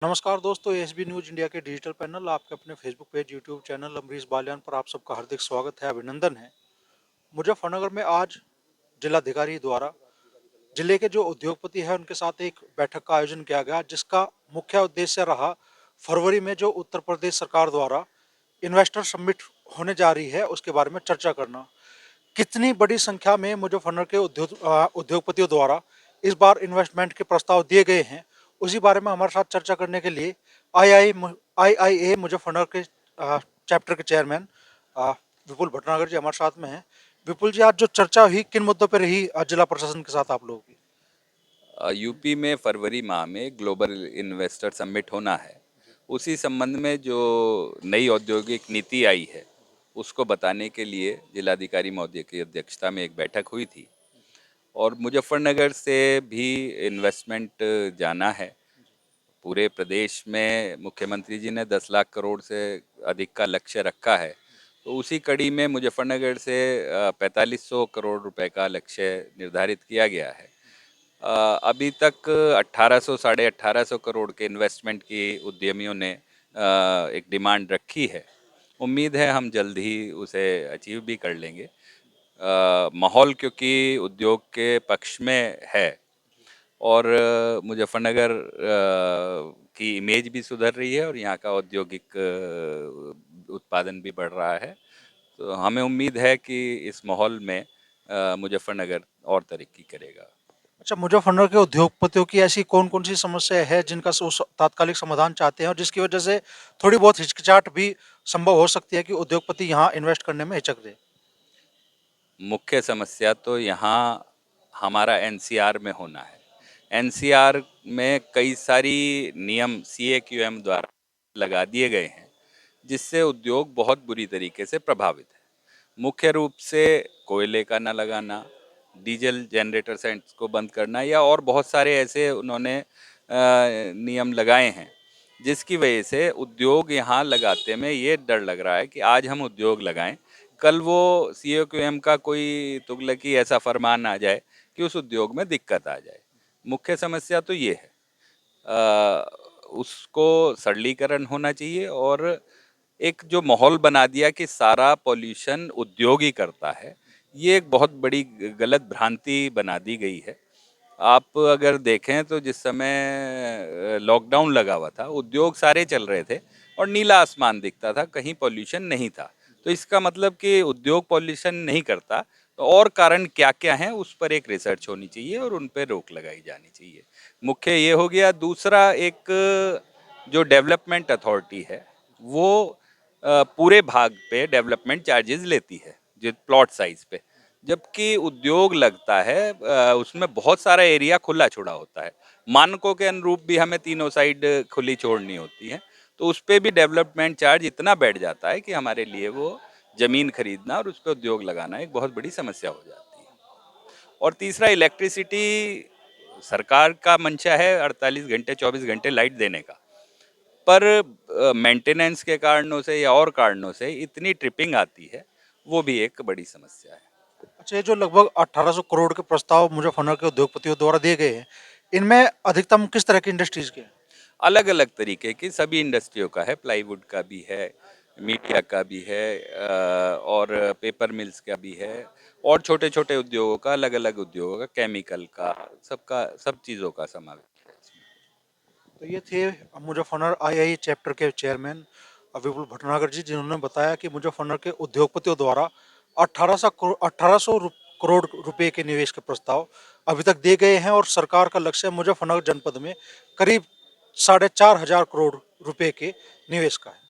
नमस्कार दोस्तों, SB news India के डिजिटल पैनल आपके अपने Facebook page, YouTube channel Amrish Baliyan पर आप सबका हार्दिक स्वागत है, अभिनंदन है। मुजफ्फरनगर में आज जिलाधिकारी द्वारा जिले के जो उद्योगपति हैं उनके साथ एक बैठक का आयोजन किया गया, जिसका मुख्य उद्देश्य रहा फरवरी में जो उत्तर प्रदेश सरकार द्वारा इन्वेस्टर समिट होने जा रही है उसके बारे में चर्चा करना। कितनी बड़ी संख्या में मुजफ्फरनगर के उद्योगपतियों द्वारा इस बार इन्वेस्टमेंट के प्रस्ताव दिए गए हैं, उसी बारे में हमारे साथ चर्चा करने के लिए आईआईए मुजफ्फरनगर के चैप्टर के चेयरमैन विपुल भटनागर जी हमारे साथ में हैं। विपुल जी, आज जो चर्चा हुई किन मुद्दों पर रही जिला प्रशासन के साथ आप लोगों की? यूपी में फरवरी माह में ग्लोबल इन्वेस्टर समिट होना है। उसी संबंध में जो नई औद्योगिक नीति आई है उसको बताने के लिए जिलाधिकारी महोदय की अध्यक्षता में एक बैठक हुई थी और मुजफ्फरनगर से भी इन्वेस्टमेंट जाना है। पूरे प्रदेश में मुख्यमंत्री जी ने 10 लाख करोड़ से अधिक का लक्ष्य रखा है, तो उसी कड़ी में मुजफ्फरनगर से 4500 करोड़ रुपए का लक्ष्य निर्धारित किया गया है। अभी तक 1800 साढ़े 1800 करोड़ के इन्वेस्टमेंट की उद्यमियों ने एक डिमांड रखी है। उम्मीद है हम जल्द ही उसे अचीव भी कर लेंगे। माहौल क्योंकि उद्योग के पक्ष में है और मुजफ्फरनगर की इमेज भी सुधर रही है और यहाँ का औद्योगिक उत्पादन भी बढ़ रहा है। तो हमें उम्मीद है कि इस माहौल में मुजफ्फरनगर और तरक्की करेगा। अच्छा, मुजफ्फरनगर के उद्योगपतियों की ऐसी कौन कौन सी समस्या है जिनका तात्कालिक समाधान चाहते हैं और जिसकी वजह से थोड़ी बहुत हिचकिचाहट भी संभव हो सकती है कि उद्योगपति यहाँ इन्वेस्ट करने में हिचक रहे? मुख्य समस्या तो यहाँ हमारा एनसीआर में होना है। एनसीआर में कई सारी नियम सीएक्यूएम द्वारा लगा दिए गए हैं, जिससे उद्योग बहुत बुरी तरीके से प्रभावित है। मुख्य रूप से कोयले का न लगाना, डीजल जनरेटर सेंट्स को बंद करना या और बहुत सारे ऐसे उन्होंने नियम लगाए हैं, जिसकी वजह से उद्योग यहाँ लगाते में ये डर लग रहा है कि आज हम उद्योग लगाएं, कल वो सीओक्यूएम का कोई तुगलकी ऐसा फरमान आ जाए कि उस उद्योग में दिक्कत आ जाए। मुख्य समस्या तो ये है। उसको सरलीकरण होना चाहिए और एक जो माहौल बना दिया कि सारा पॉल्यूशन उद्योग ही करता है, ये एक बहुत बड़ी गलत भ्रांति बना दी गई है। आप अगर देखें तो जिस समय लॉकडाउन लगा हुआ था, उद्योग सारे चल रहे थे और नीला आसमान दिखता था, कहीं पॉल्यूशन नहीं था। तो इसका मतलब कि उद्योग पॉल्यूशन नहीं करता, तो और कारण क्या क्या हैं उस पर एक रिसर्च होनी चाहिए और उन पर रोक लगाई जानी चाहिए। मुख्य ये हो गया। दूसरा, एक जो डेवलपमेंट अथॉरिटी है वो पूरे भाग पे डेवलपमेंट चार्जेस लेती है, जो प्लॉट साइज पे, जबकि उद्योग लगता है उसमें बहुत सारा एरिया खुला छोड़ा होता है। मानकों के अनुरूप भी हमें तीनों साइड खुली छोड़नी होती है, तो उस पर भी डेवलपमेंट चार्ज इतना बैठ जाता है कि हमारे लिए वो ज़मीन खरीदना और उस पर उद्योग लगाना एक बहुत बड़ी समस्या हो जाती है। और तीसरा, इलेक्ट्रिसिटी, सरकार का मंशा है 48 घंटे 24 घंटे लाइट देने का, पर मेंटेनेंस के कारणों से या और कारणों से इतनी ट्रिपिंग आती है, वो भी एक बड़ी समस्या है। अच्छा, ये जो लगभग 1800 करोड़ के प्रस्ताव मुजफ्फरनगर के उद्योगपतियों द्वारा दिए गए हैं, इनमें अधिकतम किस तरह की इंडस्ट्रीज के हैं? अलग अलग तरीके की सभी इंडस्ट्रियों का है, प्लाईवुड का भी है, मीडिया का भी है, और पेपर मिल्स का भी है, और छोटे छोटे उद्योगों का, अलग अलग उद्योगों का, केमिकल का, सबका, सब चीज़ों का समावेश है इसमें। तो ये थे मुजफ्फरनगर आईआई चैप्टर के चेयरमैन विपुल भटनागर जी, जिन्होंने बताया कि मुजफ्फरनगर के उद्योगपतियों द्वारा 1800 करोड़ रुपए के निवेश के प्रस्ताव अभी तक दिए गए हैं और सरकार का लक्ष्य मुजफ्फरनगर जनपद में करीब 4500 करोड़ रुपए के निवेश का है।